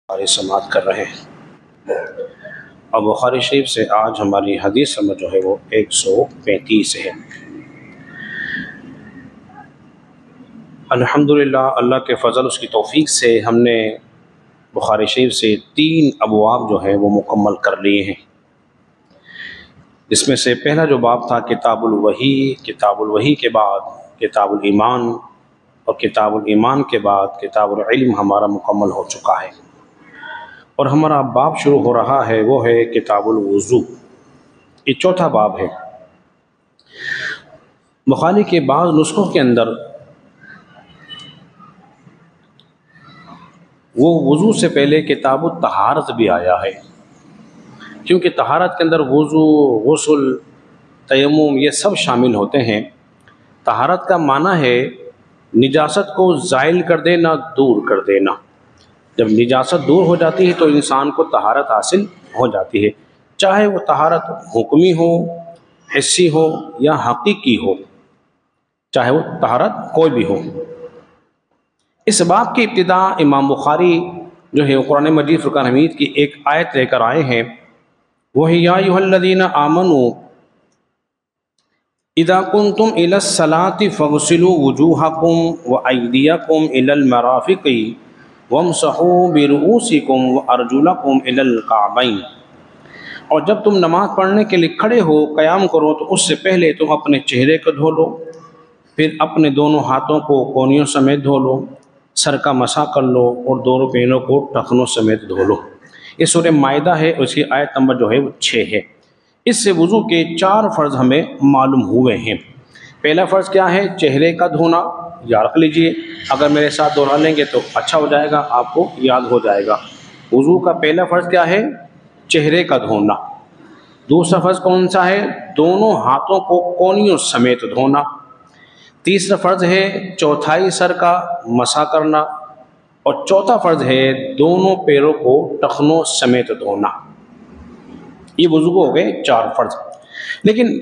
بخاری سماعت کر رہے ہیں اور بخاری شریف سے آج ہماری حدیث نمبر جو ہے وہ 135 ہے۔ الحمدللہ اللہ کے فضل اس کی توفیق سے ہم نے بخاری شریف سے 3 ابواب جو ہیں وہ مکمل کر لیے ہیں۔ اس میں سے پہلا جو باب تھا کتاب الوحی، کتاب الوحی کے بعد کتاب الایمان اور کتاب الایمان کے بعد کتاب العلم ہمارا مکمل ہو چکا ہے، اور ہمارا باب شروع ہو رہا ہے وہ ہے کتاب الوضو۔ یہ چوتھا باب ہے۔ بخاری کے بعض نسخوں کے اندر وہ وضو سے پہلے کتاب الطہارت بھی آیا ہے، کیونکہ طہارت کے اندر وضو، غسل، تیمم یہ سب شامل ہوتے ہیں۔ طہارت کا معنی ہے نجاست کو زائل کر دینا، دور کر دینا۔ جب نجاست دور ہو جاتی ہے تو انسان کو طہارت حاصل ہو جاتی ہے، چاہے وہ طہارت حکمی ہو، حسی ہو یا حقیقی ہو، چاہے وہ طہارت کوئی بھی ہو۔ اس باب کی ابتدا امام بخاری جو ہے قرآن مجید فرقان حمید کی ایک آیت لے کر آئے ہیں، وہ ہے یا ایھا الذین آمنوا اذا کنتم الی الصلاۃ فاغسلوا وجوہکم وایدیکم الی المرافق وامسحوا برؤوسکم وارجلکم الی الکعبین۔ اور جب تم نماز پڑھنے کے لیے کھڑے ہو، قیام کرو، تو اس سے پہلے تم اپنے چہرے کو دھو لو، پھر اپنے دونوں ہاتھوں کو کونیوں سمیت دھو لو، سر کا مسح کر لو اور دونوں پہنوں کو ٹخنوں سمیت دھو لو۔ یہ سورہ مائدہ ہے، اس کی آیت نمبر جو ہے وہ 6 ہے۔ اس سے وضو کے 4 فرض ہمیں معلوم ہوئے ہیں۔ پہلا فرض کیا ہے؟ چہرے کا دھونا، یاد رکھ لیجئے، اگر میرے ساتھ دہرا لیں گے تو اچھا ہو جائے گا، آپ کو یاد ہو جائے گا۔ وضو کا پہلا فرض کیا ہے؟ چہرے کا دھونا۔ دوسرا فرض کون سا ہے؟ دونوں ہاتھوں کو کونیوں سمیت دھونا۔ تیسرا فرض ہے چوتھائی سر کا مسح کرنا، اور چوتھا فرض ہے دونوں پیروں کو ٹخنوں سمیت دھونا۔ یہ وضو کو ہو گئے 4 فرض۔ لیکن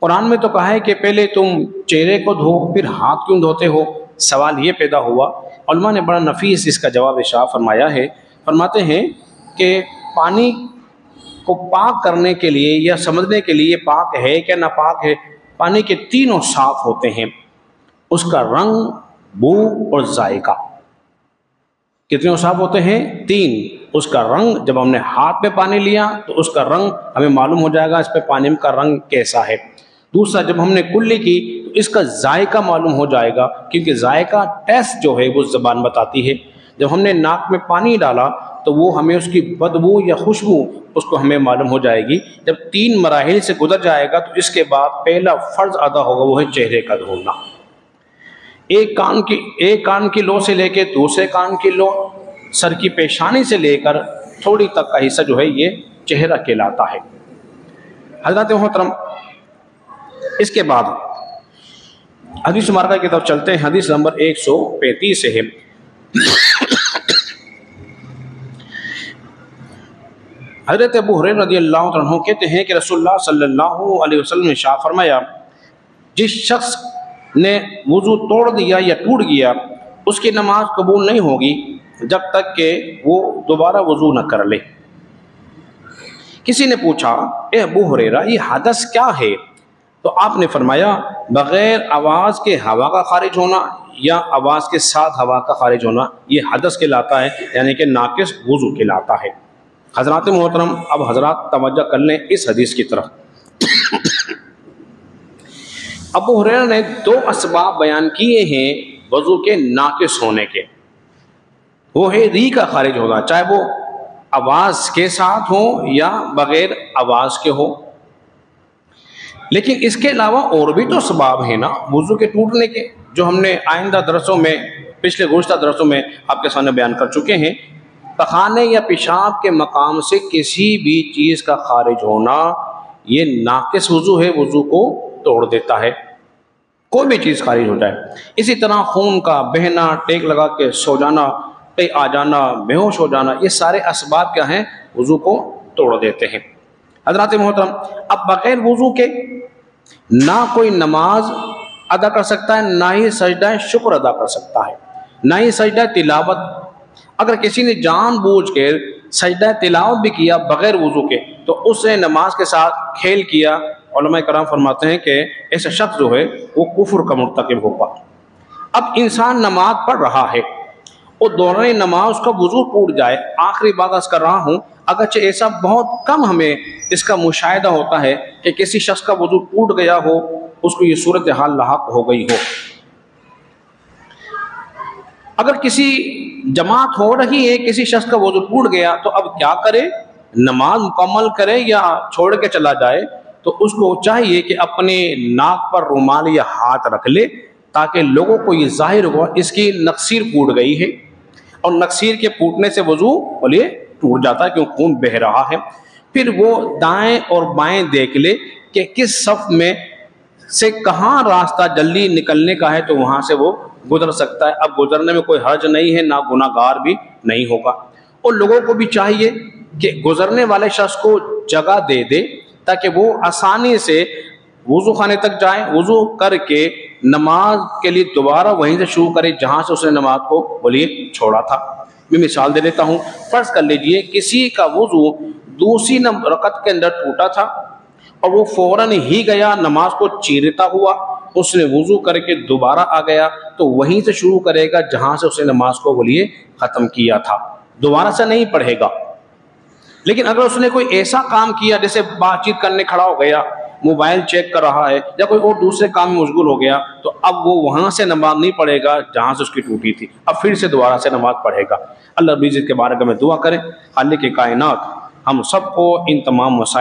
قرآن میں تو کہا ہے کہ پہلے تم چہرے کو دھو، پھر ہاتھ کیوں دھوتے ہو؟ سوال یہ پیدا ہوا۔ علماء نے بڑا نفیس اس کا جواب ارشاد فرمایا ہے۔ فرماتے ہیں کہ پانی کو پاک کرنے کے لیے یا سمجھنے کے لیے پاک ہے کیا ناپاک ہے، پانی کے تینوں صاف ہوتے ہیں، اس کا رنگ، بو اور ذائقہ۔ کتنے صاف ہوتے ہیں؟ 3۔ اس کا رنگ، جب ہم نے ہاتھ پہ پانی لیا تو اس کا رنگ ہمیں معلوم ہو جائے گا، اس پہ پانی کا رنگ کیسا ہے۔ دوسرا، جب ہم نے کلی کی تو اس کا ذائقہ معلوم ہو جائے گا، کیونکہ ذائقہ ٹیسٹ جو ہے وہ زبان بتاتی ہے۔ جب ہم نے ناک میں پانی ڈالا تو وہ ہمیں اس کی بدبو یا خوشبو اس کو ہمیں معلوم ہو جائے گی۔ جب 3 مراحل سے گزر جائے گا تو اس کے بعد پہلا فرض ادا ہوگا، وہ ہے چہرے کا دھونا۔ ایک کان کی لو سے لے کے دوسرے کان کی لو، سر کی پیشانی سے لے کر تھوڑی تک کا حصہ جو ہے یہ چہرہ کہلاتا ہے۔ حضرات محترم، اس کے بعد حدیث مبارکہ کی طرف چلتے ہیں۔ حدیث نمبر 135 سے ہے۔ حضرت ابو ہریرہ رضی اللہ عنہ کہتے ہیں کہ رسول اللہ صلی اللہ علیہ وسلم نے ارشاد فرمایا، جس شخص نے وضو توڑ دیا یا ٹوٹ گیا، اس کی نماز قبول نہیں ہوگی جب تک کہ وہ دوبارہ وضو نہ کر لے۔ کسی نے پوچھا، اے ابو ہریرہ یہ حدث کیا ہے؟ تو آپ نے فرمایا، بغیر آواز کے ہوا کا خارج ہونا یا آواز کے ساتھ ہوا کا خارج ہونا، یہ حدث کہلاتا ہے، یعنی کہ ناقص وضو کہلاتا ہے۔ حضرات محترم، اب حضرات توجہ کر لیں اس حدیث کی طرف۔ ابو ہریرہ نے 2 اسباب بیان کیے ہیں وضو کے ناقص ہونے کے۔ وہ ہے ری کا خارج ہونا، چاہے وہ آواز کے ساتھ ہو یا بغیر آواز کے ہو۔ لیکن اس کے علاوہ اور بھی تو اسباب ہیں نا وضو کے ٹوٹنے کے، جو ہم نے آئندہ درسوں میں، پچھلے گزشتہ درسوں میں آپ کے سامنے بیان کر چکے ہیں۔ پخانے یا پیشاب کے مقام سے کسی بھی چیز کا خارج ہونا یہ ناقص وضو ہے، وضو کو توڑ دیتا ہے، کوئی بھی چیز خارج ہو جائے۔ اسی طرح خون کا بہنا، ٹیک لگا کے سو جانا، آ جانا، بے ہوش ہو جانا، یہ سارے اسباب کیا ہیں؟ وضو کو توڑ دیتے ہیں۔ حضرات محترم، اب بغیر وضو کے نہ کوئی نماز ادا کر سکتا ہے، نہ ہی سجدہ شکر ادا کر سکتا ہے، نہ ہی سجدہ تلاوت اگر کسی نے جان بوجھ کے سجدہ تلاوت بھی کیا بغیر وضو کے تو اس نے نماز کے ساتھ کھیل کیا، علماء کرام فرماتے ہیں کہ ایسا شخص جو ہے وہ کفر کا مرتکب ہوگا۔ اب انسان نماز پڑھ رہا ہے اور دوران نماز اس کا وضو ٹوٹ جائے، آخری بات عرض کر رہا ہوں، اگرچہ ایسا بہت کم ہمیں اس کا مشاہدہ ہوتا ہے کہ کسی شخص کا وضو ٹوٹ گیا ہو، اس کو یہ صورتحال لاحق ہو گئی ہو۔ اگر کسی جماعت ہو رہی ہے، کسی شخص کا وضو ٹوٹ گیا تو اب کیا کرے؟ نماز مکمل کرے یا چھوڑ کے چلا جائے؟ تو اس کو چاہیے کہ اپنے ناک پر رومال یا ہاتھ رکھ لے تاکہ لوگوں کو یہ ظاہر ہو اس کی نکسیر پھوٹ گئی ہے، اور نکسیر کے پھوٹنے سے وضو بولیے ٹوٹ جاتا ہے کیوں خون بہہ رہا ہے۔ پھر وہ دائیں اور بائیں دیکھ لے کہ کس صف میں سے کہاں راستہ جلدی نکلنے کا ہے تو وہاں سے وہ گزر سکتا ہے۔ اب گزرنے میں کوئی حرج نہیں ہے، نہ گناہ گار بھی نہیں ہوگا، اور لوگوں کو بھی چاہیے کہ گزرنے والے شخص کو جگہ دے دے تاکہ وہ آسانی سے وضو خانے تک جائیں، وضو کر کے نماز کے لیے دوبارہ وہیں سے شروع کرے جہاں سے اس نے نماز کو بولیے چھوڑا تھا۔ میں مثال دے دیتا ہوں، فرض کر لیجئے کسی کا وضو دوسری رکعت کے اندر ٹوٹا تھا اور وہ فوراً ہی گیا نماز کو چیرتا ہوا، اس نے وضو کر کے دوبارہ آ گیا تو وہیں سے شروع کرے گا جہاں سے اس نے نماز کو بولیے ختم کیا تھا، دوبارہ سے نہیں پڑھے گا۔ لیکن اگر اس نے کوئی ایسا کام کیا جیسے بات چیت کرنے کھڑا ہو گیا، موبائل چیک کر رہا ہے یا کوئی اور دوسرے کام میں مشغول ہو گیا تو اب وہ وہاں سے نماز نہیں پڑھے گا جہاں سے اس کی ٹوٹی تھی، اب پھر سے دوبارہ سے نماز پڑھے گا۔ اللہ رب العزت کے بارے میں دعا کریں، خالق کائنات ہم سب کو ان تمام مسائل